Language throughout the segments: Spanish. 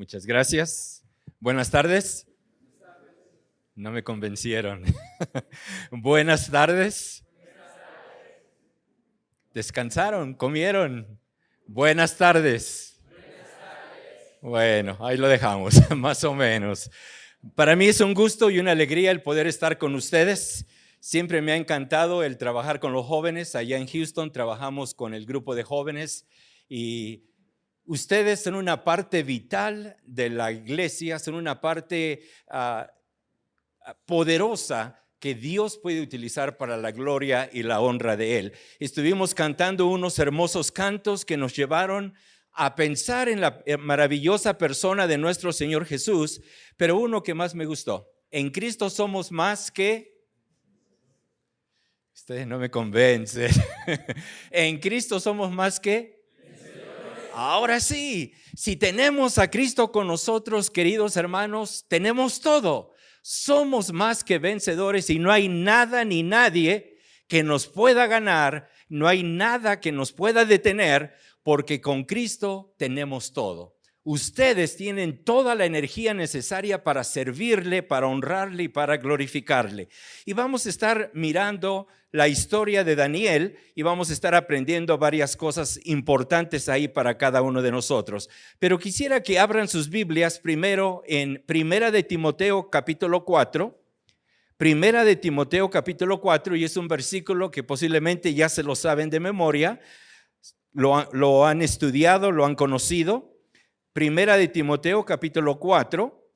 Muchas gracias. Buenas tardes. No me convencieron. Buenas tardes. ¿Descansaron? ¿Comieron? Buenas tardes. Bueno, ahí lo dejamos, más o menos. Para mí es un gusto y una alegría el poder estar con ustedes. Siempre me ha encantado el trabajar con los jóvenes. Allá en Houston trabajamos con el grupo de jóvenes y ustedes son una parte vital de la iglesia, son una parte poderosa que Dios puede utilizar para la gloria y la honra de Él. Estuvimos cantando unos hermosos cantos que nos llevaron a pensar en la maravillosa persona de nuestro Señor Jesús, pero uno que más me gustó: en Cristo somos más que... Ustedes no me convencen. En Cristo somos más que... Ahora sí, si tenemos a Cristo con nosotros, queridos hermanos, tenemos todo. Somos más que vencedores y no hay nada ni nadie que nos pueda ganar, no hay nada que nos pueda detener, porque con Cristo tenemos todo. Ustedes tienen toda la energía necesaria para servirle, para honrarle y para glorificarle. Y vamos a estar mirando la historia de Daniel y vamos a estar aprendiendo varias cosas importantes ahí para cada uno de nosotros. Pero quisiera que abran sus Biblias primero en Primera de Timoteo capítulo 4. Primera de Timoteo capítulo 4, y es un versículo que posiblemente ya se lo saben de memoria, lo han estudiado, lo han conocido. Primera de Timoteo capítulo 4,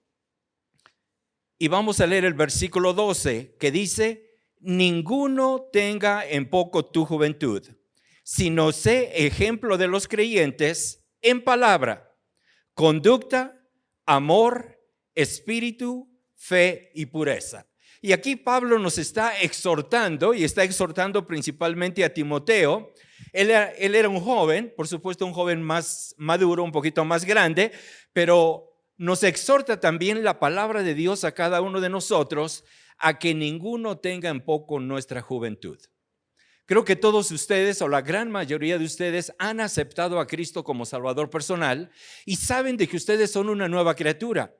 y vamos a leer el versículo 12 que dice: ninguno tenga en poco tu juventud, sino sé ejemplo de los creyentes en palabra, conducta, amor, espíritu, fe y pureza. Y aquí Pablo nos está exhortando, y está exhortando principalmente a Timoteo. Él era un joven, por supuesto un joven más maduro, un poquito más grande, pero nos exhorta también la palabra de Dios a cada uno de nosotros a que ninguno tenga en poco nuestra juventud. Creo que todos ustedes, o la gran mayoría de ustedes, han aceptado a Cristo como Salvador personal y saben de que ustedes son una nueva criatura.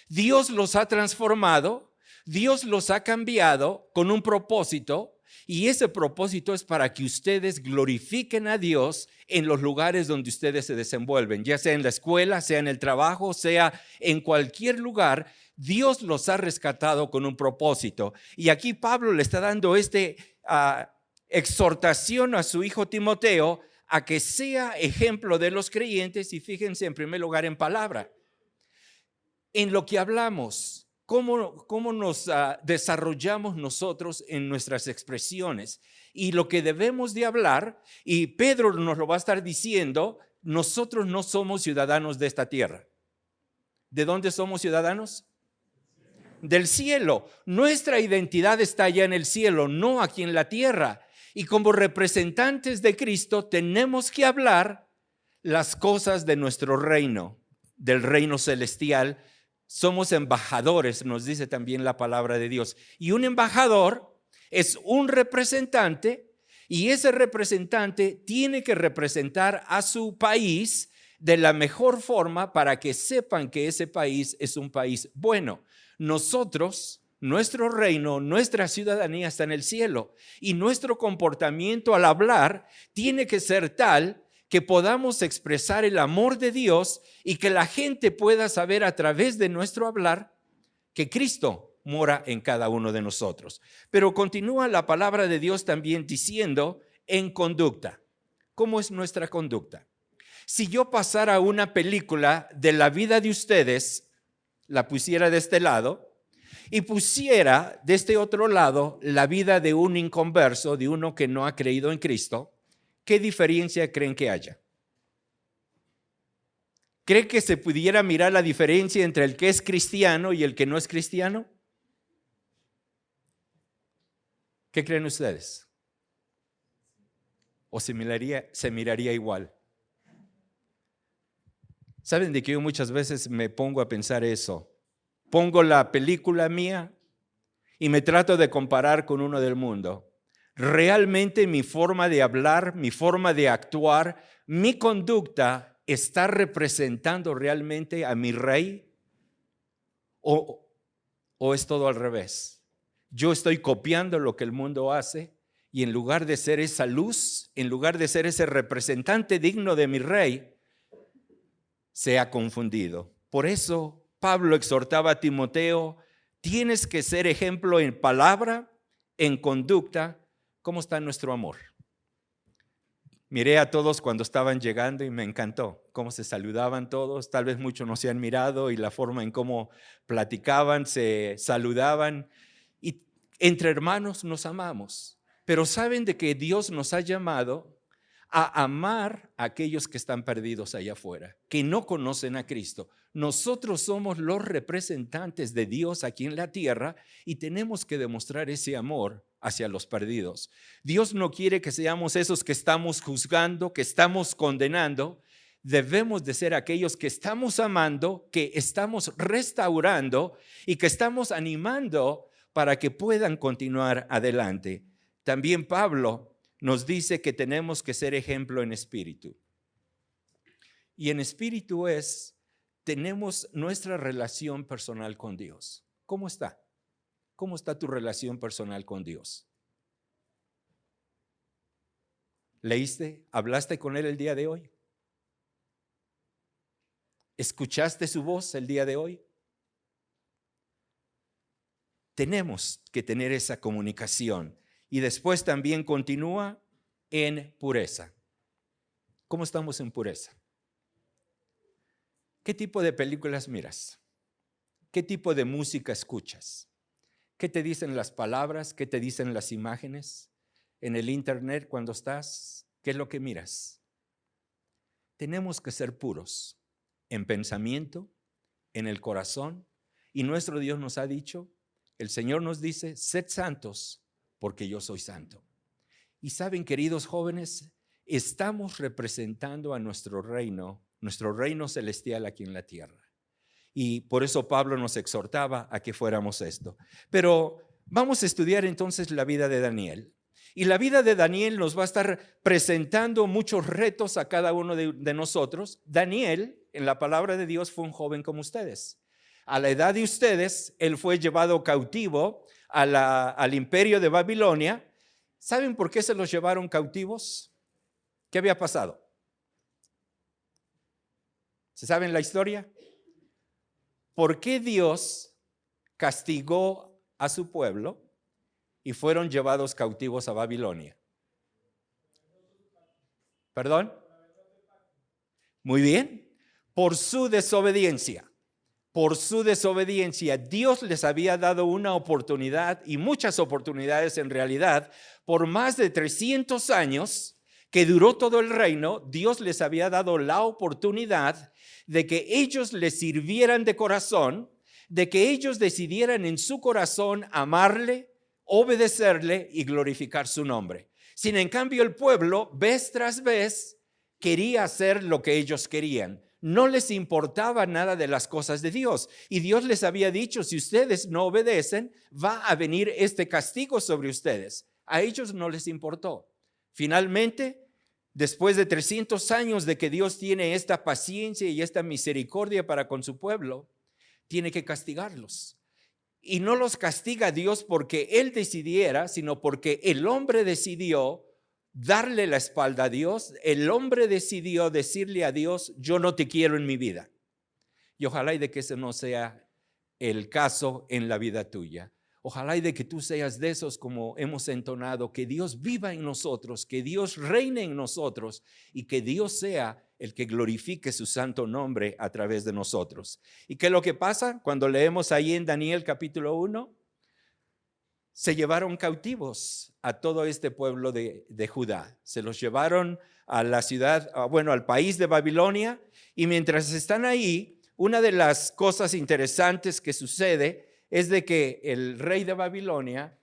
Dios los ha transformado, Dios los ha cambiado con un propósito. Y ese propósito es para que ustedes glorifiquen a Dios en los lugares donde ustedes se desenvuelven, ya sea en la escuela, sea en el trabajo, sea en cualquier lugar. Dios los ha rescatado con un propósito. Y aquí Pablo le está dando exhortación a su hijo Timoteo a que sea ejemplo de los creyentes, y fíjense en primer lugar en palabra, en lo que hablamos. ¿Cómo nos desarrollamos nosotros en nuestras expresiones? Y lo que debemos de hablar, y Pedro nos lo va a estar diciendo, nosotros no somos ciudadanos de esta tierra. ¿De dónde somos ciudadanos? Del cielo. Nuestra identidad está allá en el cielo, no aquí en la tierra. Y como representantes de Cristo tenemos que hablar las cosas de nuestro reino, del reino celestial. Somos embajadores, nos dice también la palabra de Dios. Y un embajador es un representante, y ese representante tiene que representar a su país de la mejor forma para que sepan que ese país es un país bueno. Nosotros, nuestro reino, nuestra ciudadanía está en el cielo, y nuestro comportamiento al hablar tiene que ser tal que podamos expresar el amor de Dios y que la gente pueda saber a través de nuestro hablar que Cristo mora en cada uno de nosotros. Pero continúa la palabra de Dios también diciendo en conducta. ¿Cómo es nuestra conducta? Si yo pasara una película de la vida de ustedes, la pusiera de este lado y pusiera de este otro lado la vida de un inconverso, de uno que no ha creído en Cristo, ¿qué diferencia creen que haya? ¿Cree que se pudiera mirar la diferencia entre el que es cristiano y el que no es cristiano? ¿Qué creen ustedes? ¿O se miraría igual? ¿Saben de que yo muchas veces me pongo a pensar eso? Pongo la película mía y me trato de comparar con uno del mundo. Realmente mi forma de hablar, mi forma de actuar, mi conducta está representando realmente a mi rey o es todo al revés? Yo estoy copiando lo que el mundo hace y en lugar de ser esa luz, en lugar de ser ese representante digno de mi rey, se ha confundido. Por eso Pablo exhortaba a Timoteo: tienes que ser ejemplo en palabra, en conducta. ¿Cómo está nuestro amor? Miré a todos cuando estaban llegando y me encantó cómo se saludaban todos. Tal vez muchos no se han mirado y la forma en cómo platicaban, se saludaban. Y entre hermanos nos amamos. Pero saben de que Dios nos ha llamado a amar a aquellos que están perdidos allá afuera, que no conocen a Cristo. Nosotros somos los representantes de Dios aquí en la tierra y tenemos que demostrar ese amor hacia los perdidos. Dios no quiere que seamos esos que estamos juzgando, que estamos condenando. Debemos de ser aquellos que estamos amando, que estamos restaurando y que estamos animando para que puedan continuar adelante. También Pablo nos dice que tenemos que ser ejemplo en espíritu. Y en espíritu tenemos nuestra relación personal con Dios. ¿Cómo está? ¿Cómo está tu relación personal con Dios? ¿Leíste? ¿Hablaste con Él el día de hoy? ¿Escuchaste su voz el día de hoy? Tenemos que tener esa comunicación. Y después también continúa en pureza. ¿Cómo estamos en pureza? ¿Qué tipo de películas miras? ¿Qué tipo de música escuchas? ¿Qué te dicen las palabras? ¿Qué te dicen las imágenes? En el internet cuando estás, ¿qué es lo que miras? Tenemos que ser puros en pensamiento, en el corazón. Y nuestro Dios nos ha dicho, el Señor nos dice: sed santos, porque yo soy santo. Y saben, queridos jóvenes, estamos representando a nuestro reino celestial aquí en la tierra. Y por eso Pablo nos exhortaba a que fuéramos esto. Pero vamos a estudiar entonces la vida de Daniel. Y la vida de Daniel nos va a estar presentando muchos retos a cada uno de nosotros. Daniel, en la palabra de Dios, fue un joven como ustedes. A la edad de ustedes, él fue llevado cautivo al imperio de Babilonia. ¿Saben por qué se los llevaron cautivos? ¿Qué había pasado? ¿Se saben la historia? ¿Por qué Dios castigó a su pueblo y fueron llevados cautivos a Babilonia? ¿Perdón? Muy bien. Por su desobediencia. Por su desobediencia, Dios les había dado una oportunidad, y muchas oportunidades en realidad, por más de 300 años que duró todo el reino. Dios les había dado la oportunidad de que ellos le sirvieran de corazón, de que ellos decidieran en su corazón amarle, obedecerle y glorificar su nombre. Sin en cambio, el pueblo, vez tras vez, quería hacer lo que ellos querían. No les importaba nada de las cosas de Dios. Y Dios les había dicho: si ustedes no obedecen, va a venir este castigo sobre ustedes. A ellos no les importó. Finalmente, después de 300 años de que Dios tiene esta paciencia y esta misericordia para con su pueblo, tiene que castigarlos. Y no los castiga Dios porque Él decidiera, sino porque el hombre decidió darle la espalda a Dios. El hombre decidió decirle a Dios: yo no te quiero en mi vida. Y ojalá y de que ese no sea el caso en la vida tuya. Ojalá y de que tú seas de esos, como hemos entonado, que Dios viva en nosotros, que Dios reine en nosotros y que Dios sea el que glorifique su santo nombre a través de nosotros. ¿Y qué es lo que pasa cuando leemos ahí en Daniel capítulo 1? Se llevaron cautivos a todo este pueblo de Judá. Se los llevaron a la ciudad, al país de Babilonia. Y mientras están ahí, una de las cosas interesantes que sucede es de que el rey de Babilonia,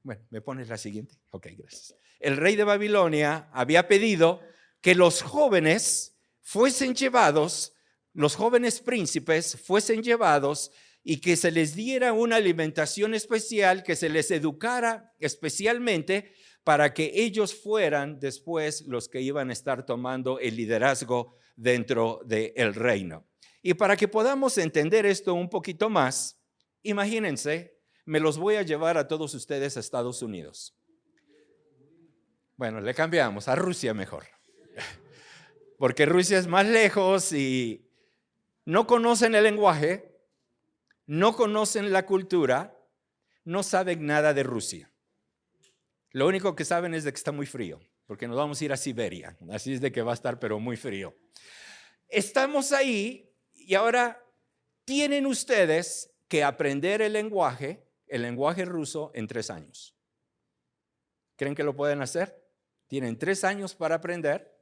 ¿me pones la siguiente? Ok, gracias. El rey de Babilonia había pedido que los jóvenes fuesen llevados, los jóvenes príncipes fuesen llevados, y que se les diera una alimentación especial, que se les educara especialmente para que ellos fueran después los que iban a estar tomando el liderazgo dentro del reino. Y para que podamos entender esto un poquito más, imagínense, me los voy a llevar a todos ustedes a Estados Unidos. Bueno, le cambiamos a Rusia mejor, porque Rusia es más lejos y no conocen el lenguaje, no conocen la cultura, no saben nada de Rusia. Lo único que saben es de que está muy frío, porque nos vamos a ir a Siberia, así es de que va a estar pero muy frío. Estamos ahí y ahora tienen ustedes que aprender el lenguaje ruso en 3 años. ¿Creen que lo pueden hacer? Tienen 3 años para aprender.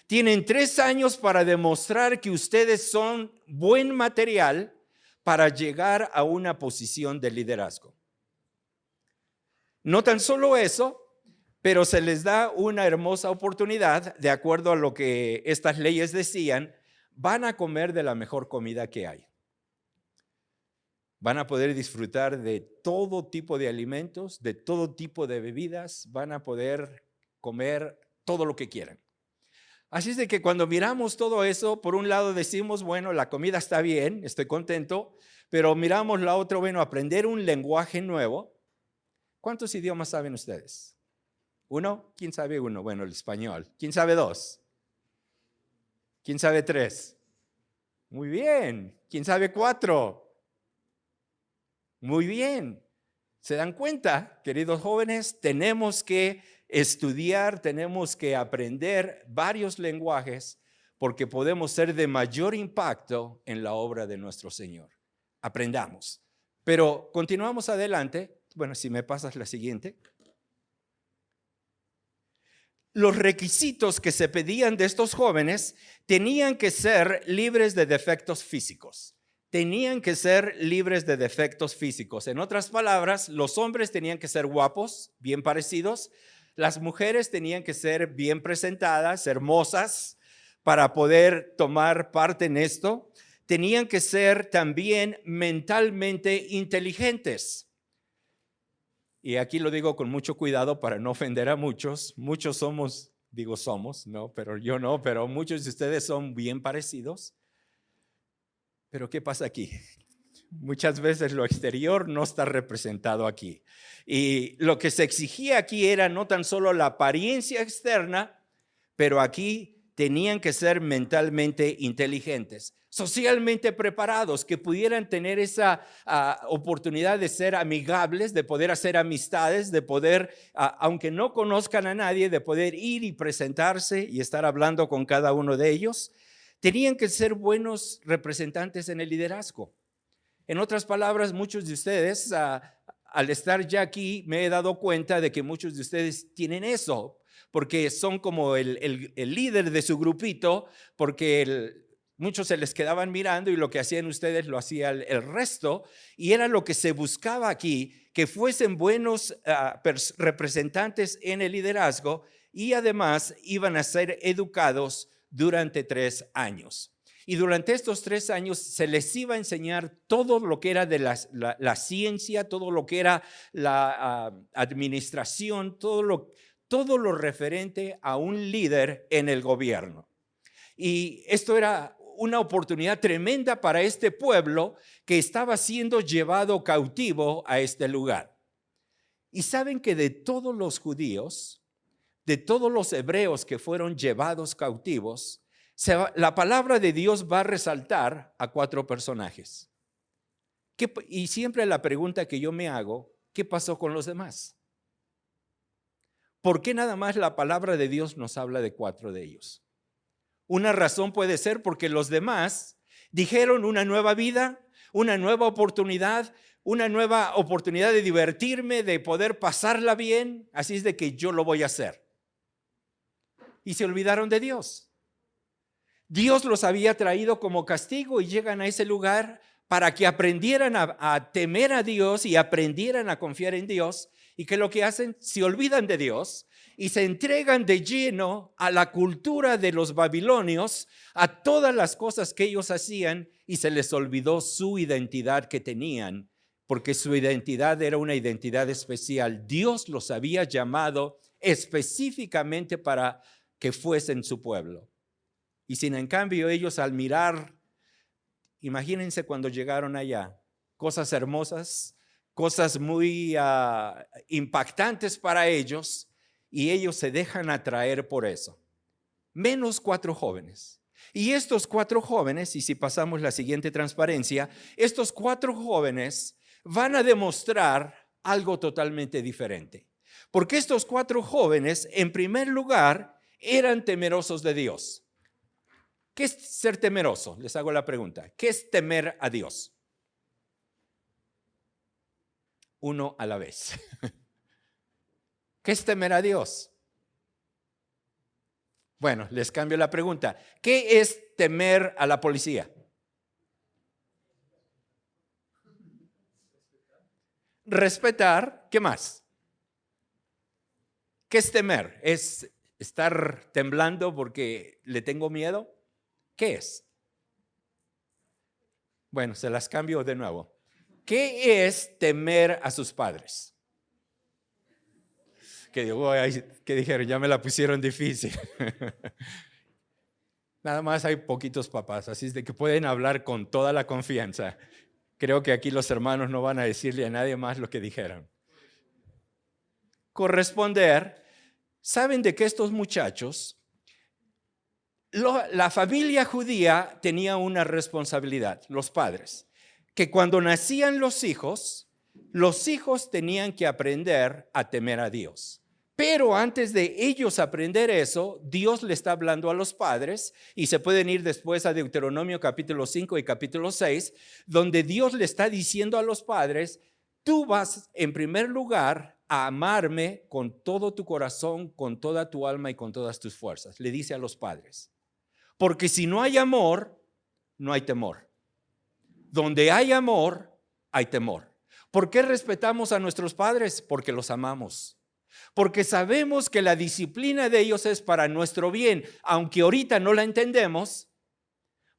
Tienen 3 años para demostrar que ustedes son buen material para llegar a una posición de liderazgo. No tan solo eso, pero se les da una hermosa oportunidad, de acuerdo a lo que estas leyes decían, van a comer de la mejor comida que hay. Van a poder disfrutar de todo tipo de alimentos, de todo tipo de bebidas, van a poder comer todo lo que quieran. Así es de que cuando miramos todo eso, por un lado decimos, bueno, la comida está bien, estoy contento, pero miramos la otra, bueno, aprender un lenguaje nuevo. ¿Cuántos idiomas saben ustedes? ¿1? ¿Quién sabe 1? Bueno, el español. ¿Quién sabe 2? ¿Quién sabe 3? Muy bien. ¿Quién sabe 4? Muy bien. ¿Se dan cuenta, queridos jóvenes? Tenemos que estudiar, tenemos que aprender varios lenguajes porque podemos ser de mayor impacto en la obra de nuestro Señor. Aprendamos. Pero continuamos adelante. Bueno, si me pasas la siguiente. Los requisitos que se pedían de estos jóvenes tenían que ser libres de defectos físicos. Tenían que ser libres de defectos físicos. En otras palabras, los hombres tenían que ser guapos, bien parecidos. Las mujeres tenían que ser bien presentadas, hermosas, para poder tomar parte en esto. Tenían que ser también mentalmente inteligentes. Y aquí lo digo con mucho cuidado para no ofender a muchos. Muchos somos, no, pero yo no, pero muchos de ustedes son bien parecidos. Pero ¿qué pasa aquí? Muchas veces lo exterior no está representado aquí. Y lo que se exigía aquí era no tan solo la apariencia externa, pero aquí tenían que ser mentalmente inteligentes, socialmente preparados, que pudieran tener esa oportunidad de ser amigables, de poder hacer amistades, de poder, aunque no conozcan a nadie, de poder ir y presentarse y estar hablando con cada uno de ellos. Tenían que ser buenos representantes en el liderazgo. En otras palabras, muchos de ustedes, al estar ya aquí, me he dado cuenta de que muchos de ustedes tienen eso, porque son como el líder de su grupito, porque muchos se les quedaban mirando y lo que hacían ustedes lo hacía el resto, y era lo que se buscaba aquí, que fuesen buenos representantes en el liderazgo y además iban a ser educados durante 3 años. Y durante estos 3 años se les iba a enseñar todo lo que era de la ciencia, todo lo que era la administración, todo lo referente a un líder en el gobierno. Y esto era una oportunidad tremenda para este pueblo que estaba siendo llevado cautivo a este lugar. Y saben que de todos los judíos, de todos los hebreos que fueron llevados cautivos, la palabra de Dios va a resaltar a 4 personajes. Y siempre la pregunta que yo me hago, ¿qué pasó con los demás? ¿Por qué nada más la palabra de Dios nos habla de 4 de ellos? Una razón puede ser porque los demás dijeron una nueva vida, una nueva oportunidad de divertirme, de poder pasarla bien, así es de que yo lo voy a hacer. Y se olvidaron de Dios. Dios los había traído como castigo y llegan a ese lugar para que aprendieran a temer a Dios y aprendieran a confiar en Dios. ¿Y qué es lo que hacen? Se olvidan de Dios y se entregan de lleno a la cultura de los babilonios, a todas las cosas que ellos hacían, y se les olvidó su identidad que tenían, porque su identidad era una identidad especial. Dios los había llamado específicamente para que fuesen su pueblo. Y sin en cambio ellos al mirar, imagínense cuando llegaron allá, cosas hermosas, cosas muy impactantes para ellos, y ellos se dejan atraer por eso. Menos 4 jóvenes. Y estos 4 jóvenes, y si pasamos la siguiente transparencia, estos 4 jóvenes van a demostrar algo totalmente diferente. Porque estos 4 jóvenes, en primer lugar, eran temerosos de Dios. ¿Qué es ser temeroso? Les hago la pregunta. ¿Qué es temer a Dios? Uno a la vez. ¿Qué es temer a Dios? Bueno, les cambio la pregunta. ¿Qué es temer a la policía? Respetar. ¿Qué más? ¿Qué es temer? ¿Es estar temblando porque le tengo miedo? ¿Qué es? Bueno, se las cambio de nuevo. ¿Qué es temer a sus padres? Que dijeron, ya me la pusieron difícil. Nada más hay poquitos papás, así es de que pueden hablar con toda la confianza. Creo que aquí los hermanos no van a decirle a nadie más lo que dijeron. Corresponder. ¿Saben de que estos muchachos, la familia judía tenía una responsabilidad, los padres, que cuando nacían los hijos tenían que aprender a temer a Dios. Pero antes de ellos aprender eso, Dios le está hablando a los padres, y se pueden ir después a Deuteronomio capítulo 5 y capítulo 6, donde Dios le está diciendo a los padres, tú vas en primer lugar a amarme con todo tu corazón, con toda tu alma y con todas tus fuerzas. Le dice a los padres, porque si no hay amor, no hay temor. Donde hay amor, hay temor. ¿Por qué respetamos a nuestros padres? Porque los amamos. Porque sabemos que la disciplina de ellos es para nuestro bien. Aunque ahorita no la entendemos,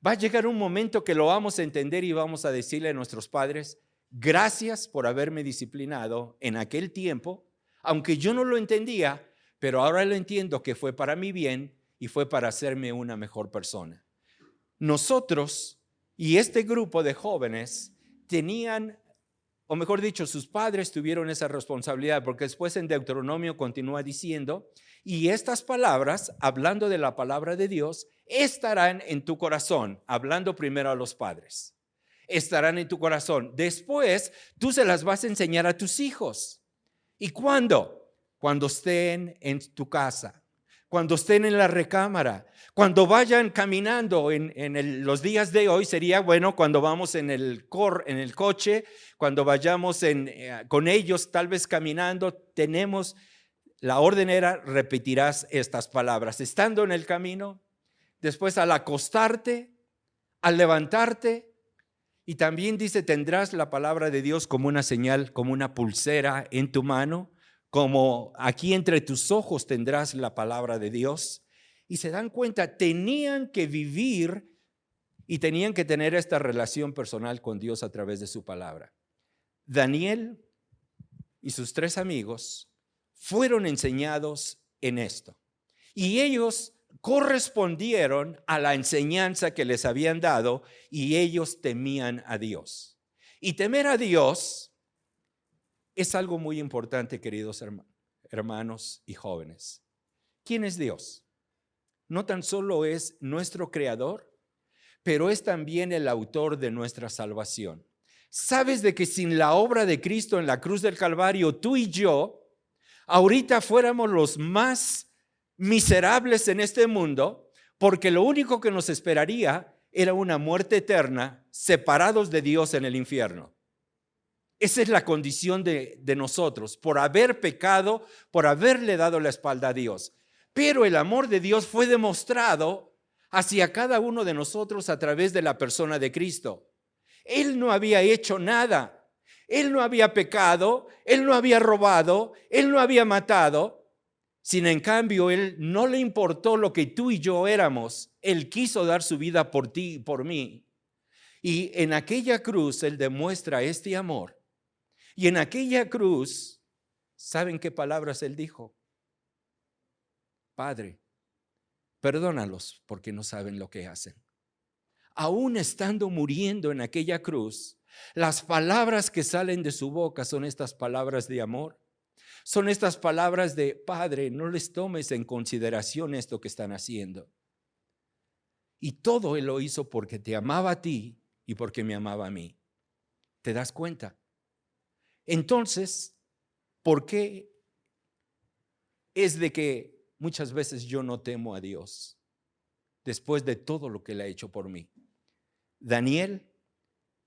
va a llegar un momento que lo vamos a entender y vamos a decirle a nuestros padres, gracias por haberme disciplinado en aquel tiempo, aunque yo no lo entendía, pero ahora lo entiendo que fue para mi bien y fue para hacerme una mejor persona. Nosotros y este grupo de jóvenes tenían, o mejor dicho, sus padres tuvieron esa responsabilidad, porque después en Deuteronomio continúa diciendo, y estas palabras, hablando de la palabra de Dios, estarán en tu corazón, hablando primero a los padres, estarán en tu corazón. Después tú se las vas a enseñar a tus hijos. ¿Y cuándo? Cuando estén en tu casa, cuando estén en la recámara, cuando vayan caminando en los días de hoy, sería bueno cuando vamos en el coche, cuando vayamos con ellos tal vez caminando, tenemos la orden era, repetirás estas palabras, estando en el camino, después al acostarte, al levantarte, y también dice, tendrás la palabra de Dios como una señal, como una pulsera en tu mano, como aquí entre tus ojos tendrás la palabra de Dios. Y se dan cuenta, tenían que vivir y tenían que tener esta relación personal con Dios a través de su palabra. Daniel y sus 3 amigos fueron enseñados en esto. Y ellos correspondieron a la enseñanza que les habían dado y ellos temían a Dios. Y temer a Dios es algo muy importante, queridos hermanos y jóvenes. ¿Quién es Dios? No tan solo es nuestro creador, pero es también el autor de nuestra salvación. ¿Sabes de que sin la obra de Cristo en la cruz del Calvario, tú y yo, ahorita fuéramos los más miserables en este mundo, porque lo único que nos esperaría era una muerte eterna, separados de Dios en el infierno? Esa es la condición de nosotros, por haber pecado, por haberle dado la espalda a Dios. Pero el amor de Dios fue demostrado hacia cada uno de nosotros a través de la persona de Cristo. Él no había hecho nada, Él no había pecado, Él no había robado, Él no había matado. Sin en cambio, Él no le importó lo que tú y yo éramos. Él quiso dar su vida por ti y por mí. Y en aquella cruz Él demuestra este amor. Y en aquella cruz, ¿saben qué palabras Él dijo? Padre, perdónalos porque no saben lo que hacen. Aún estando muriendo en aquella cruz, las palabras que salen de su boca son estas palabras de amor. Son estas palabras de: Padre, no les tomes en consideración esto que están haciendo. Y todo Él lo hizo porque te amaba a ti y porque me amaba a mí. ¿Te das cuenta? Entonces, ¿por qué es de que muchas veces yo no temo a Dios después de todo lo que Él ha hecho por mí? Daniel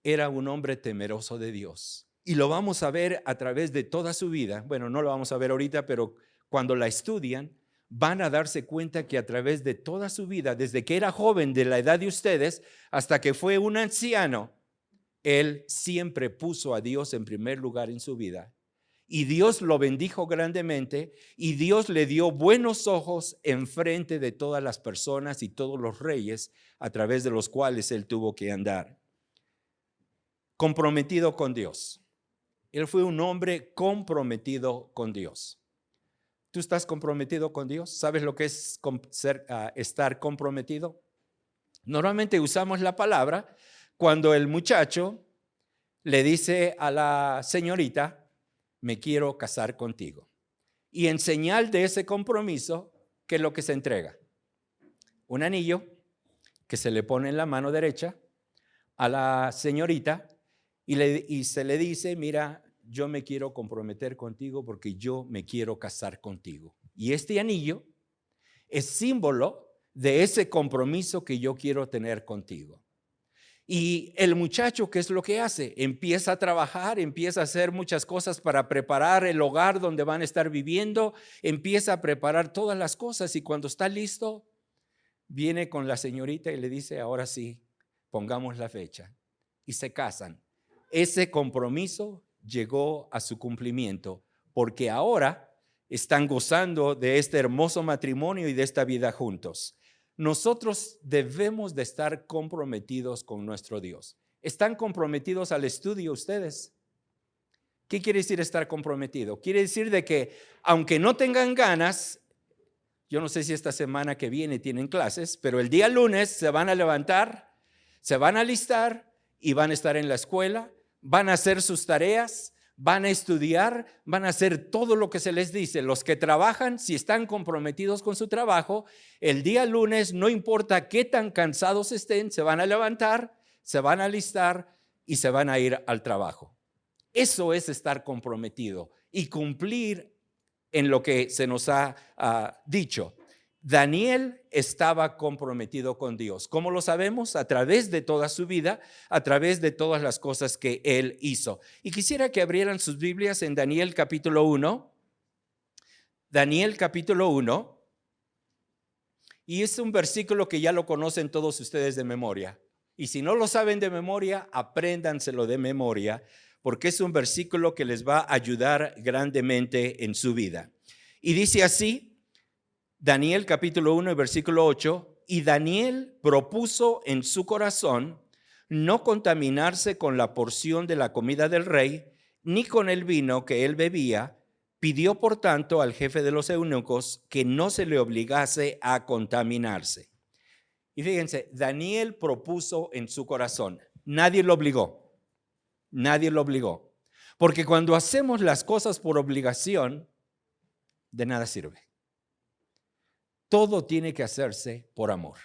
era un hombre temeroso de Dios y lo vamos a ver a través de toda su vida. Bueno, no lo vamos a ver ahorita, pero cuando la estudian van a darse cuenta que a través de toda su vida, desde que era joven, de la edad de ustedes, hasta que fue un anciano, él siempre puso a Dios en primer lugar en su vida. Y Dios lo bendijo grandemente y Dios le dio buenos ojos en frente de todas las personas y todos los reyes a través de los cuales él tuvo que andar. Comprometido con Dios. Él fue un hombre comprometido con Dios. ¿Tú estás comprometido con Dios? ¿Sabes lo que es estar comprometido? Normalmente usamos la palabra cuando el muchacho le dice a la señorita: me quiero casar contigo. Y en señal de ese compromiso, ¿qué es lo que se entrega? Un anillo que se le pone en la mano derecha a la señorita y se le dice: mira, yo me quiero comprometer contigo porque yo me quiero casar contigo. Y este anillo es símbolo de ese compromiso que yo quiero tener contigo. Y el muchacho, ¿qué es lo que hace? Empieza a trabajar, empieza a hacer muchas cosas para preparar el hogar donde van a estar viviendo, empieza a preparar todas las cosas y cuando está listo, viene con la señorita y le dice: ahora sí, pongamos la fecha. Y se casan. Ese compromiso llegó a su cumplimiento porque ahora están gozando de este hermoso matrimonio y de esta vida juntos. Nosotros debemos de estar comprometidos con nuestro Dios. ¿Están comprometidos al estudio ustedes? ¿Qué quiere decir estar comprometido? Quiere decir de que aunque no tengan ganas, yo no sé si esta semana que viene tienen clases, pero el día lunes se van a levantar, se van a alistar y van a estar en la escuela, van a hacer sus tareas, van a estudiar, van a hacer todo lo que se les dice. Los que trabajan, si están comprometidos con su trabajo, el día lunes, no importa qué tan cansados estén, se van a levantar, se van a alistar y se van a ir al trabajo. Eso es estar comprometido y cumplir en lo que se nos ha dicho. Daniel estaba comprometido con Dios. ¿Cómo lo sabemos? A través de toda su vida, a través de todas las cosas que él hizo. Y quisiera que abrieran sus Biblias en Daniel capítulo 1. Daniel capítulo 1. Y es un versículo que ya lo conocen todos ustedes de memoria. Y si no lo saben de memoria, apréndanselo de memoria, porque es un versículo que les va a ayudar grandemente en su vida. Y dice así, Daniel capítulo 1 versículo 8, y Daniel propuso en su corazón no contaminarse con la porción de la comida del rey, ni con el vino que él bebía. Pidió por tanto al jefe de los eunucos que no se le obligase a contaminarse. Y fíjense, Daniel propuso en su corazón, nadie lo obligó, nadie lo obligó. Porque cuando hacemos las cosas por obligación, de nada sirve. Todo tiene que hacerse por amor.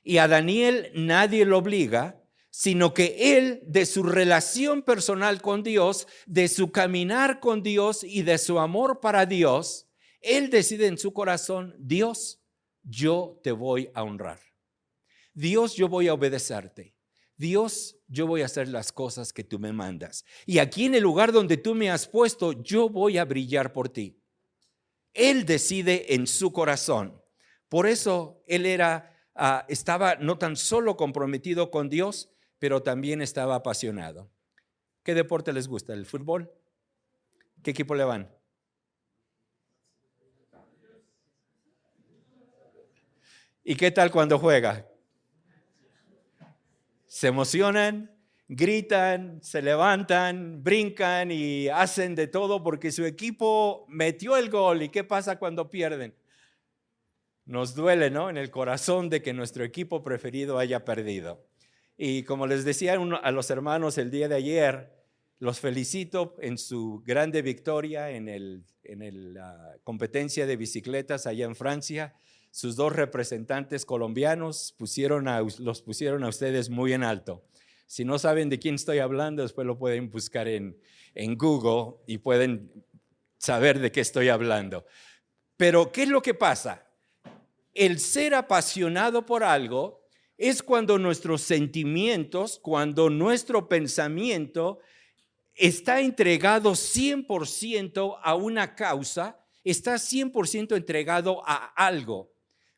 Y a Daniel nadie lo obliga, sino que él, de su relación personal con Dios, de su caminar con Dios y de su amor para Dios, él decide en su corazón: Dios, yo te voy a honrar. Dios, yo voy a obedecerte. Dios, yo voy a hacer las cosas que tú me mandas. Y aquí en el lugar donde tú me has puesto, yo voy a brillar por ti. Él decide en su corazón. Por eso él estaba no tan solo comprometido con Dios, pero también estaba apasionado. ¿Qué deporte les gusta? ¿El fútbol? ¿Qué equipo le van? ¿Y qué tal cuando juega? Se emocionan, gritan, se levantan, brincan y hacen de todo porque su equipo metió el gol. ¿Y qué pasa cuando pierden? Nos duele, ¿no? En el corazón de que nuestro equipo preferido haya perdido. Y como les decía a los hermanos el día de ayer, los felicito en su grande victoria en la competencia de bicicletas allá en Francia. Sus dos representantes colombianos los pusieron a ustedes muy en alto. Si no saben de quién estoy hablando, después lo pueden buscar en Google y pueden saber de qué estoy hablando. Pero, ¿qué es lo que pasa? El ser apasionado por algo es cuando nuestros sentimientos, cuando nuestro pensamiento está entregado 100% a una causa, está 100% entregado a algo.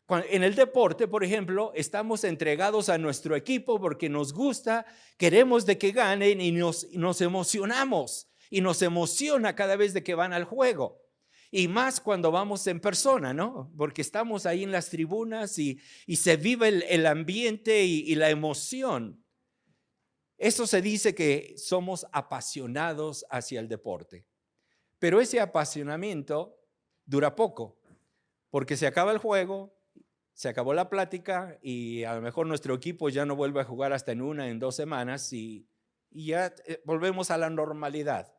En el deporte, por ejemplo, estamos entregados a nuestro equipo porque nos gusta, queremos de que ganen y nos emocionamos. Y nos emociona cada vez de que van al juego. Y más cuando vamos en persona, ¿no? Porque estamos ahí en las tribunas y se vive el ambiente y la emoción. Eso se dice que somos apasionados hacia el deporte. Pero ese apasionamiento dura poco, porque se acaba el juego, se acabó la plática y a lo mejor nuestro equipo ya no vuelve a jugar hasta en 2 semanas y ya volvemos a la normalidad.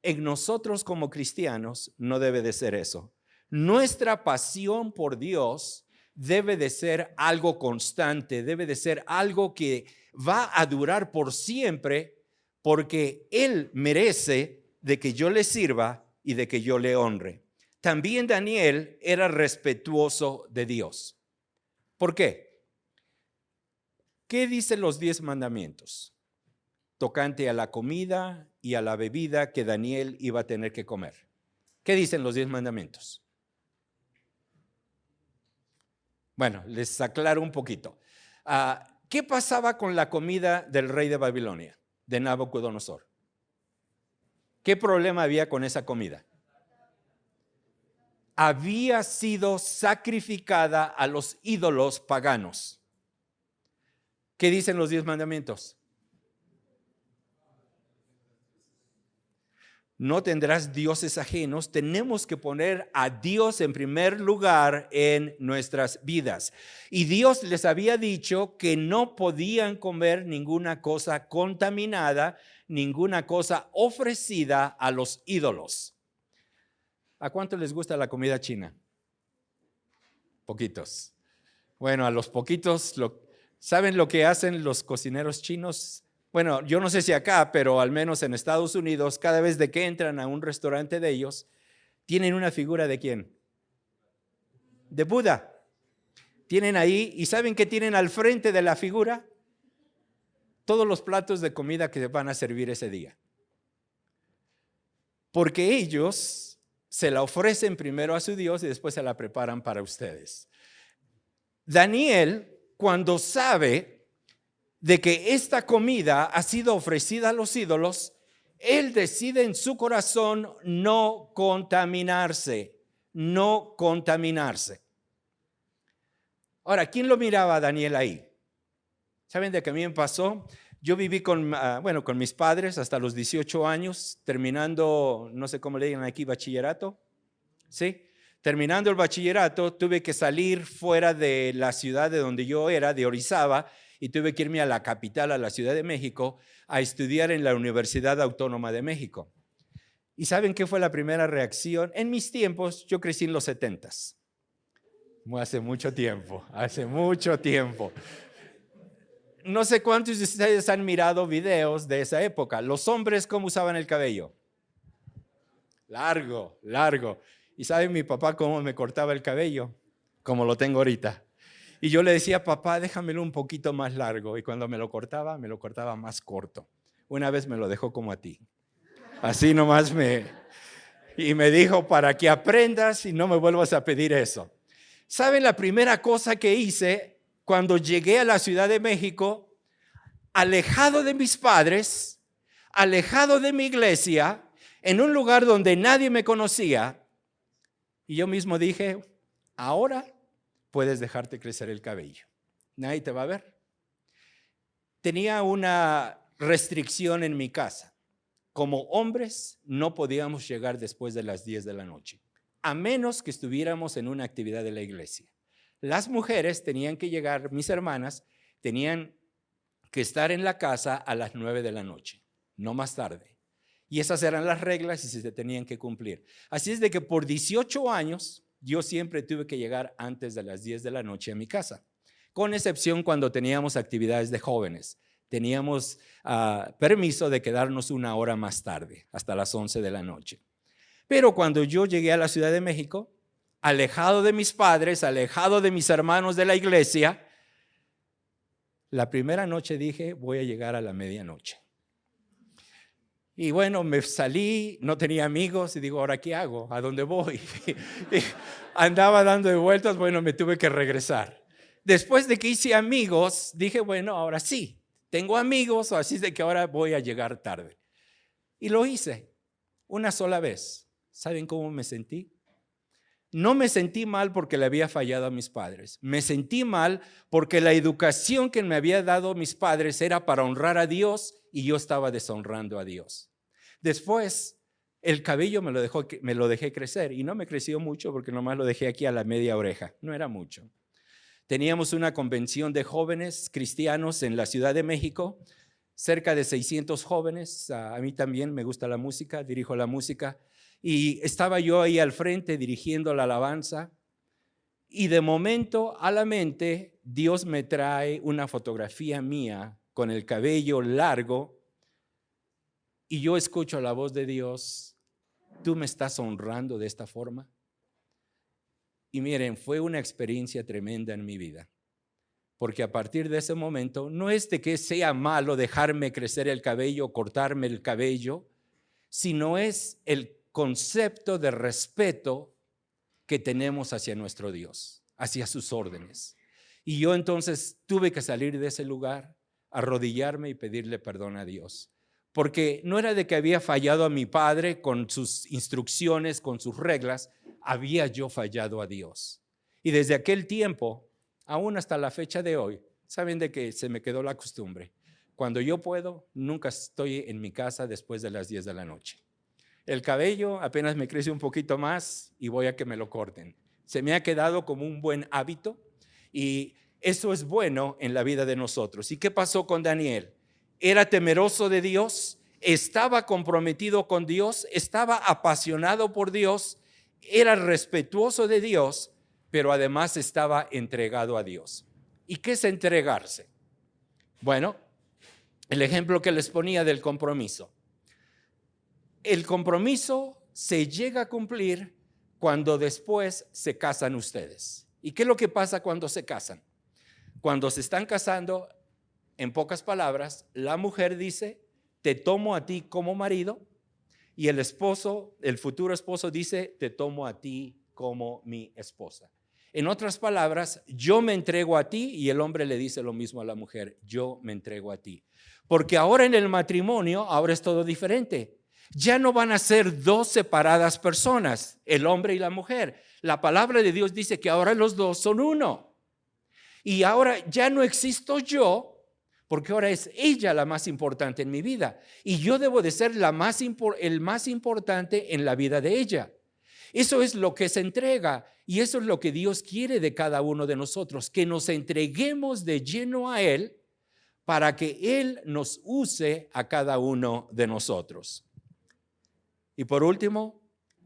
En nosotros como cristianos no debe de ser eso. Nuestra pasión por Dios debe de ser algo constante, debe de ser algo que va a durar por siempre, porque Él merece de que yo le sirva y de que yo le honre. También Daniel era respetuoso de Dios. ¿Por qué? ¿Qué dicen los 10 mandamientos? Tocante a la comida y a la bebida que Daniel iba a tener que comer. ¿Qué dicen los 10 mandamientos? Bueno, les aclaro un poquito. ¿Qué pasaba con la comida del rey de Babilonia, de Nabucodonosor? ¿Qué problema había con esa comida? Había sido sacrificada a los ídolos paganos. ¿Qué dicen los 10 mandamientos? No tendrás dioses ajenos. Tenemos que poner a Dios en primer lugar en nuestras vidas. Y Dios les había dicho que no podían comer ninguna cosa contaminada, ninguna cosa ofrecida a los ídolos. ¿A cuánto les gusta la comida china? Poquitos. Bueno, a los poquitos, ¿saben lo que hacen los cocineros chinos? Bueno, yo no sé si acá, pero al menos en Estados Unidos, cada vez de que entran a un restaurante de ellos, tienen una figura ¿de quién? De Buda. Tienen ahí, ¿y saben qué tienen al frente de la figura? Todos los platos de comida que van a servir ese día. Porque ellos se la ofrecen primero a su Dios y después se la preparan para ustedes. Daniel, cuando sabe de que esta comida ha sido ofrecida a los ídolos, él decide en su corazón no contaminarse, no contaminarse. Ahora, ¿quién lo miraba a Daniel ahí? ¿Saben de qué a mí me pasó? Yo viví con mis padres hasta los 18 años, terminando, no sé cómo le digan aquí, bachillerato, ¿sí? Terminando el bachillerato, tuve que salir fuera de la ciudad de donde yo era, de Orizaba, y tuve que irme a la capital, a la Ciudad de México, a estudiar en la Universidad Autónoma de México. ¿Y saben qué fue la primera reacción? En mis tiempos, yo crecí en los 70s. Hace mucho tiempo. No sé cuántos de ustedes han mirado videos de esa época. Los hombres, ¿cómo usaban el cabello? Largo. ¿Y saben mi papá cómo me cortaba el cabello? Como lo tengo ahorita. Y yo le decía, papá, déjamelo un poquito más largo. Y cuando me lo cortaba más corto. Una vez me lo dejó como a ti. Así nomás y me dijo, para que aprendas y no me vuelvas a pedir eso. ¿Saben la primera cosa que hice cuando llegué a la Ciudad de México? Alejado de mis padres, alejado de mi iglesia, en un lugar donde nadie me conocía. Y yo mismo dije, ahora puedes dejarte crecer el cabello. Nadie te va a ver. Tenía una restricción en mi casa. Como hombres no podíamos llegar después de las 10 de la noche, a menos que estuviéramos en una actividad de la iglesia. Las mujeres tenían que llegar, mis hermanas, tenían que estar en la casa a las 9 de la noche, no más tarde. Y esas eran las reglas y se tenían que cumplir. Así es de que por 18 años yo siempre tuve que llegar antes de las 10 de la noche a mi casa, con excepción cuando teníamos actividades de jóvenes. Teníamos permiso de quedarnos una hora más tarde, hasta las 11 de la noche. Pero cuando yo llegué a la Ciudad de México, alejado de mis padres, alejado de mis hermanos de la iglesia, la primera noche dije, voy a llegar a la medianoche. Y bueno, me salí, no tenía amigos y digo, ¿ahora qué hago? ¿A dónde voy? Y andaba dando de vueltas, bueno, me tuve que regresar. Después de que hice amigos, dije, bueno, ahora sí, tengo amigos, así es de que ahora voy a llegar tarde. Y lo hice una sola vez. ¿Saben cómo me sentí? No me sentí mal porque le había fallado a mis padres. Me sentí mal porque la educación que me había dado mis padres era para honrar a Dios y yo estaba deshonrando a Dios. Después, el cabello me lo dejé crecer y no me creció mucho porque nomás lo dejé aquí a la media oreja. No era mucho. Teníamos una convención de jóvenes cristianos en la Ciudad de México, cerca de 600 jóvenes. A mí también me gusta la música, dirijo la música. Y estaba yo ahí al frente dirigiendo la alabanza y de momento a la mente Dios me trae una fotografía mía con el cabello largo y yo escucho la voz de Dios, ¿tú me estás honrando de esta forma? Y miren, fue una experiencia tremenda en mi vida, porque a partir de ese momento no es de que sea malo dejarme crecer el cabello, cortarme el cabello, sino es el concepto de respeto que tenemos hacia nuestro Dios, hacia sus órdenes. Y yo entonces tuve que salir de ese lugar, arrodillarme y pedirle perdón a Dios. Porque no era de que había fallado a mi padre con sus instrucciones, con sus reglas, había yo fallado a Dios. Y desde aquel tiempo, aún hasta la fecha de hoy, saben de que se me quedó la costumbre. Cuando yo puedo, nunca estoy en mi casa después de las 10 de la noche. El cabello apenas me crece un poquito más y voy a que me lo corten. Se me ha quedado como un buen hábito y eso es bueno en la vida de nosotros. ¿Y qué pasó con Daniel? Era temeroso de Dios, estaba comprometido con Dios, estaba apasionado por Dios, era respetuoso de Dios, pero además estaba entregado a Dios. ¿Y qué es entregarse? Bueno, el ejemplo que les ponía del compromiso. El compromiso se llega a cumplir cuando después se casan ustedes. ¿Y qué es lo que pasa cuando se casan? Cuando se están casando, en pocas palabras, la mujer dice, te tomo a ti como marido, y el esposo, el futuro esposo dice, te tomo a ti como mi esposa. En otras palabras, yo me entrego a ti, y el hombre le dice lo mismo a la mujer, yo me entrego a ti. Porque ahora en el matrimonio, ahora es todo diferente. Ya no van a ser dos separadas personas, el hombre y la mujer. La palabra de Dios dice que ahora los dos son uno. Y ahora ya no existo yo, porque ahora es ella la más importante en mi vida. Y yo debo de ser el más importante en la vida de ella. Eso es lo que se entrega y eso es lo que Dios quiere de cada uno de nosotros, que nos entreguemos de lleno a Él para que Él nos use a cada uno de nosotros. Y por último,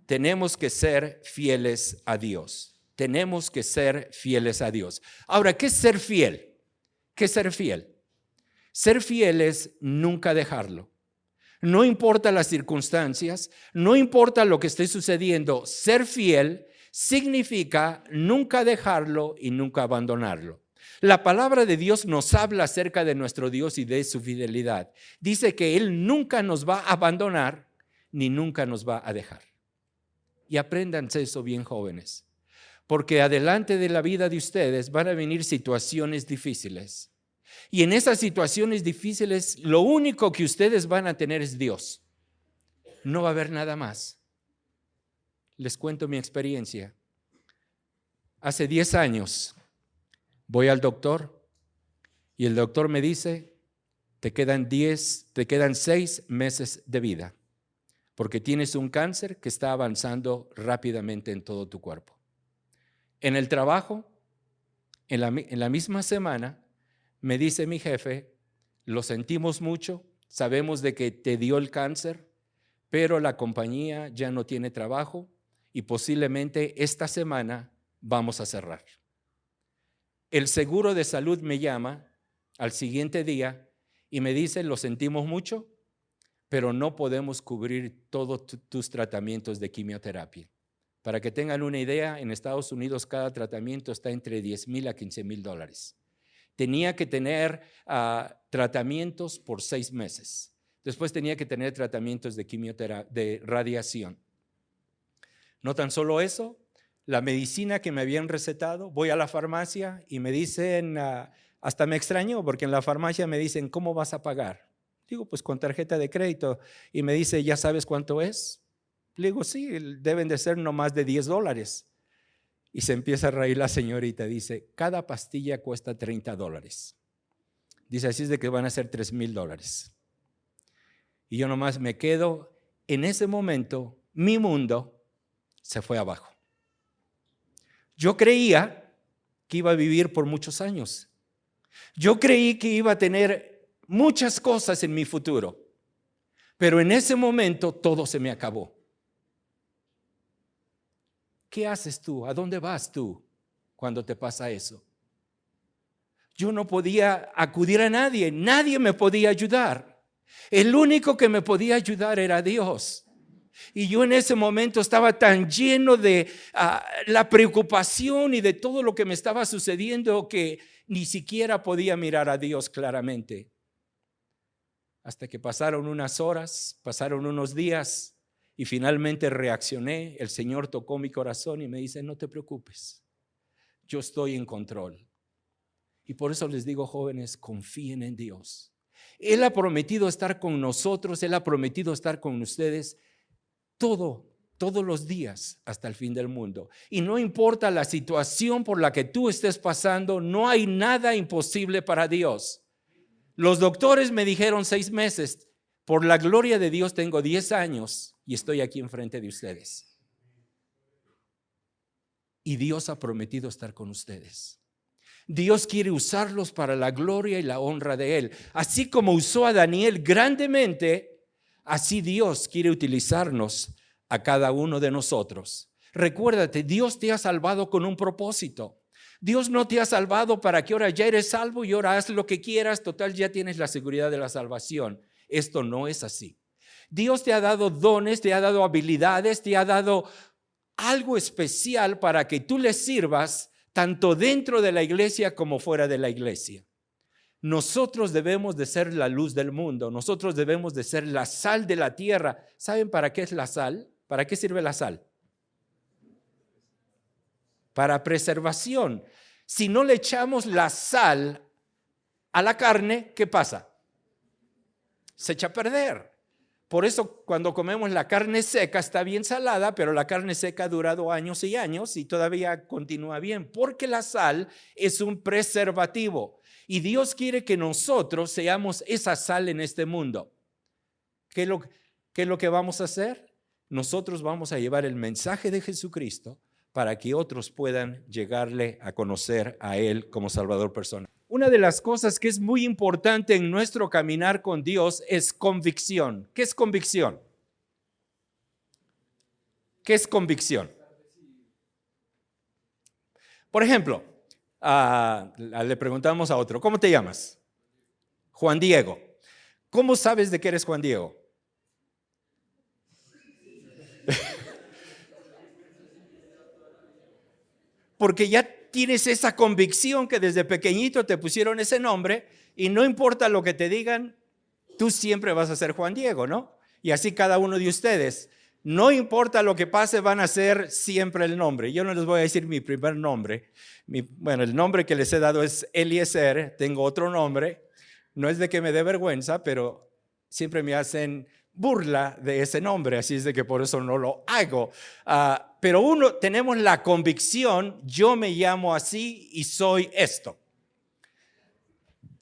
tenemos que ser fieles a Dios. Tenemos que ser fieles a Dios. Ahora, ¿qué es ser fiel? ¿Qué es ser fiel? Ser fiel es nunca dejarlo. No importa las circunstancias, no importa lo que esté sucediendo, ser fiel significa nunca dejarlo y nunca abandonarlo. La palabra de Dios nos habla acerca de nuestro Dios y de su fidelidad. Dice que Él nunca nos va a abandonar ni nunca nos va a dejar. Y apréndanse eso bien, jóvenes, porque adelante de la vida de ustedes van a venir situaciones difíciles. Y en esas situaciones difíciles, lo único que ustedes van a tener es Dios. No va a haber nada más. Les cuento mi experiencia. Hace 10 años voy al doctor y el doctor me dice, te quedan 6 meses de vida, porque tienes un cáncer que está avanzando rápidamente en todo tu cuerpo. En el trabajo, En la misma semana me dice mi jefe, lo sentimos mucho, sabemos de que te dio el cáncer, pero la compañía ya no tiene trabajo y posiblemente esta semana vamos a cerrar. El seguro de salud me llama al siguiente día y me dice, lo sentimos mucho, pero no podemos cubrir todos tus tratamientos de quimioterapia. Para que tengan una idea, en Estados Unidos cada tratamiento está entre $10,000 a $15,000. Tenía que tener tratamientos por 6 meses. Después tenía que tener tratamientos de quimioterapia, de radiación. No tan solo eso, la medicina que me habían recetado, voy a la farmacia y me dicen, hasta me extrañó porque en la farmacia me dicen, ¿cómo vas a pagar? Digo, pues con tarjeta de crédito. Y me dice, ¿ya sabes cuánto es? Le digo, sí, deben de ser no más de $10. Y se empieza a reír la señorita, dice, cada pastilla cuesta $30. Dice, así es de que van a ser $3,000. Y yo nomás me quedo, en ese momento, mi mundo se fue abajo. Yo creía que iba a vivir por muchos años. Yo creí que iba a tener muchas cosas en mi futuro. Pero en ese momento todo se me acabó. ¿Qué haces tú? ¿A dónde vas tú cuando te pasa eso? Yo no podía acudir a nadie. Nadie me podía ayudar. El único que me podía ayudar era Dios. Y yo en ese momento estaba tan lleno de la preocupación y de todo lo que me estaba sucediendo que ni siquiera podía mirar a Dios claramente. Hasta que pasaron unas horas, pasaron unos días y finalmente reaccioné. El Señor tocó mi corazón y me dice, no te preocupes, yo estoy en control. Y por eso les digo, jóvenes, confíen en Dios. Él ha prometido estar con nosotros, Él ha prometido estar con ustedes todos los días hasta el fin del mundo. Y no importa la situación por la que tú estés pasando, no hay nada imposible para Dios. Los doctores me dijeron 6 meses, por la gloria de Dios tengo 10 años y estoy aquí enfrente de ustedes. Y Dios ha prometido estar con ustedes. Dios quiere usarlos para la gloria y la honra de Él. Así como usó a Daniel grandemente, así Dios quiere utilizarnos a cada uno de nosotros. Recuérdate, Dios te ha salvado con un propósito. Dios no te ha salvado para que ahora ya eres salvo y ahora haz lo que quieras, total ya tienes la seguridad de la salvación. Esto no es así. Dios te ha dado dones, te ha dado habilidades, te ha dado algo especial para que tú le sirvas tanto dentro de la iglesia como fuera de la iglesia. Nosotros debemos de ser la luz del mundo, nosotros debemos de ser la sal de la tierra. ¿Saben para qué es la sal? ¿Para qué sirve la sal? Para preservación. Si no le echamos la sal a la carne, ¿qué pasa? Se echa a perder. Por eso cuando comemos la carne seca está bien salada, pero la carne seca ha durado años y años y todavía continúa bien, porque la sal es un preservativo. Y Dios quiere que nosotros seamos esa sal en este mundo. ¿Qué es lo que vamos a hacer? Nosotros vamos a llevar el mensaje de Jesucristo para que otros puedan llegarle a conocer a Él como Salvador personal. Una de las cosas que es muy importante en nuestro caminar con Dios es convicción. ¿Qué es convicción? ¿Qué es convicción? Por ejemplo, le preguntamos a otro, ¿cómo te llamas? Juan Diego. ¿Cómo sabes de que eres Juan Diego? Porque ya tienes esa convicción que desde pequeñito te pusieron ese nombre y no importa lo que te digan, tú siempre vas a ser Juan Diego, ¿no? Y así cada uno de ustedes. No importa lo que pase, van a ser siempre el nombre. Yo no les voy a decir mi primer nombre. El nombre que les he dado es Eliezer. Tengo otro nombre. No es de que me dé vergüenza, pero siempre me hacen burla de ese nombre, así es de que por eso no lo hago. Pero tenemos la convicción, yo me llamo así y soy esto.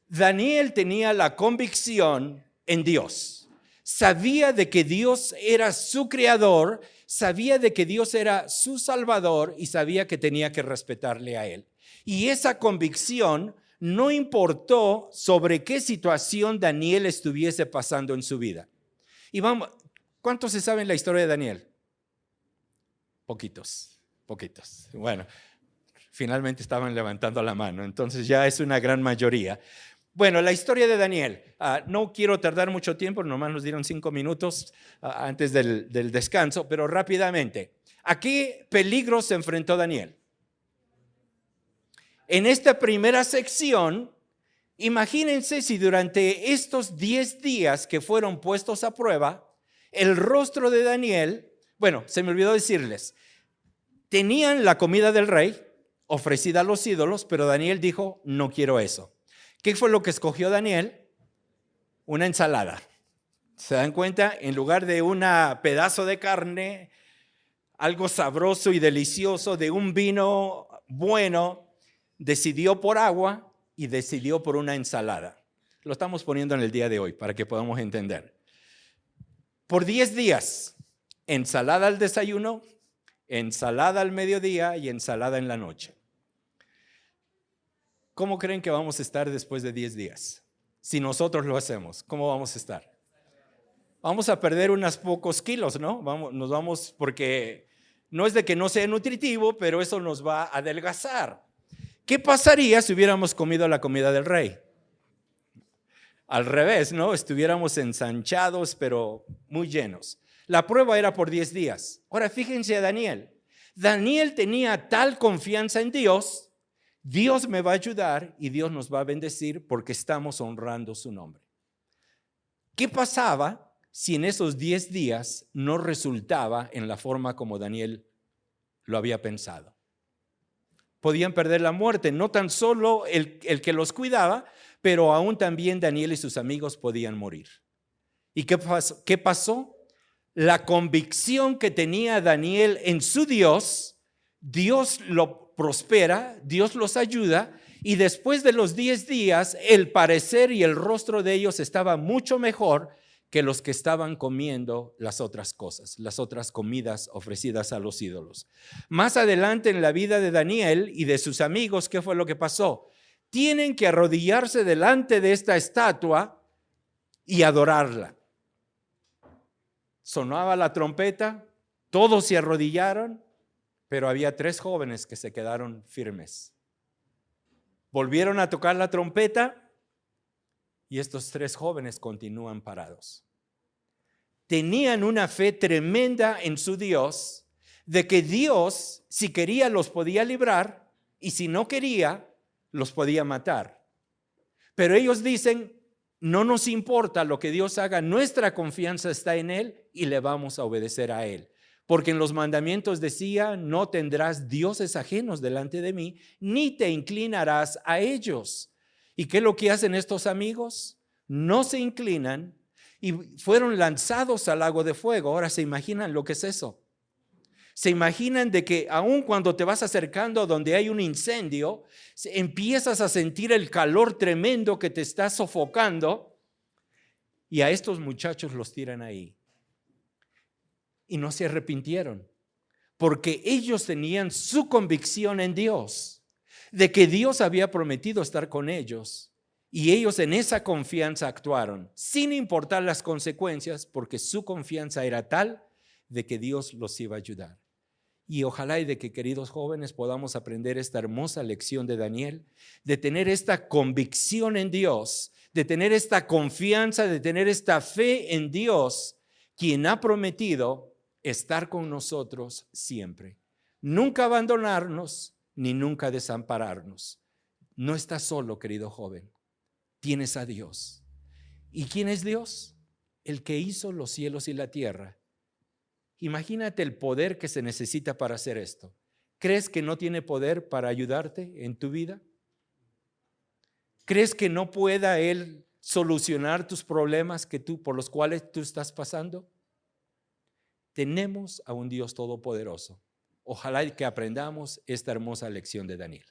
Daniel tenía la convicción en Dios. Sabía de que Dios era su creador, sabía de que Dios era su salvador y sabía que tenía que respetarle a Él. Y esa convicción no importó sobre qué situación Daniel estuviese pasando en su vida. Y vamos, ¿cuántos se saben la historia de Daniel? Poquitos. Bueno, finalmente estaban levantando la mano, entonces ya es una gran mayoría. Bueno, la historia de Daniel. No quiero tardar mucho tiempo, nomás nos dieron 5 minutos antes del descanso, pero rápidamente. ¿A qué peligro se enfrentó Daniel? En esta primera sección, imagínense si durante estos 10 días que fueron puestos a prueba, el rostro de Daniel, bueno, se me olvidó decirles, tenían la comida del rey ofrecida a los ídolos, pero Daniel dijo, no quiero eso. ¿Qué fue lo que escogió Daniel? Una ensalada. ¿Se dan cuenta? En lugar de un pedazo de carne, algo sabroso y delicioso, de un vino bueno, decidió por agua y decidió por una ensalada. Lo estamos poniendo en el día de hoy para que podamos entender. Por 10 días, ensalada al desayuno, ensalada al mediodía y ensalada en la noche. ¿Cómo creen que vamos a estar después de 10 días? Si nosotros lo hacemos, ¿cómo vamos a estar? Vamos a perder unos pocos kilos, ¿no? Nos vamos porque no es de que no sea nutritivo, pero eso nos va a adelgazar. ¿Qué pasaría si hubiéramos comido la comida del rey? Al revés, ¿no? Estuviéramos ensanchados, pero muy llenos. La prueba era por 10 días. Ahora fíjense a Daniel. Daniel tenía tal confianza en Dios. Dios me va a ayudar y Dios nos va a bendecir porque estamos honrando su nombre. ¿Qué pasaba si en esos 10 días no resultaba en la forma como Daniel lo había pensado? Podían perder la muerte, no tan solo el que los cuidaba, pero aún también Daniel y sus amigos podían morir. ¿Y qué pasó? La convicción que tenía Daniel en su Dios, Dios lo prospera, Dios los ayuda, y después de los 10 días, el parecer y el rostro de ellos estaba mucho mejor que los que estaban comiendo las otras cosas, las otras comidas ofrecidas a los ídolos. Más adelante en la vida de Daniel y de sus amigos, ¿qué fue lo que pasó? Tienen que arrodillarse delante de esta estatua y adorarla. Sonaba la trompeta, todos se arrodillaron, pero había 3 jóvenes que se quedaron firmes. Volvieron a tocar la trompeta y estos 3 jóvenes continúan parados. Tenían una fe tremenda en su Dios, de que Dios, si quería, los podía librar, y si no quería, los podía matar. Pero ellos dicen, no nos importa lo que Dios haga, nuestra confianza está en Él y le vamos a obedecer a Él. Porque en los mandamientos decía, no tendrás dioses ajenos delante de mí, ni te inclinarás a ellos. ¿Y qué es lo que hacen estos amigos? No se inclinan y fueron lanzados al lago de fuego. Ahora se imaginan lo que es eso. Se imaginan de que aun cuando te vas acercando donde hay un incendio, empiezas a sentir el calor tremendo que te está sofocando, y a estos muchachos los tiran ahí. Y no se arrepintieron, porque ellos tenían su convicción en Dios, de que Dios había prometido estar con ellos, y ellos en esa confianza actuaron, sin importar las consecuencias, porque su confianza era tal de que Dios los iba a ayudar. Y ojalá y de que, queridos jóvenes, podamos aprender esta hermosa lección de Daniel, de tener esta convicción en Dios, de tener esta confianza, de tener esta fe en Dios, quien ha prometido estar con nosotros siempre. Nunca abandonarnos, ni nunca desampararnos. No estás solo, querido joven. Tienes a Dios. ¿Y quién es Dios? El que hizo los cielos y la tierra. Imagínate el poder que se necesita para hacer esto. ¿Crees que no tiene poder para ayudarte en tu vida? ¿Crees que no pueda Él solucionar tus problemas por los cuales tú estás pasando? Tenemos a un Dios todopoderoso. Ojalá que aprendamos esta hermosa lección de Daniel.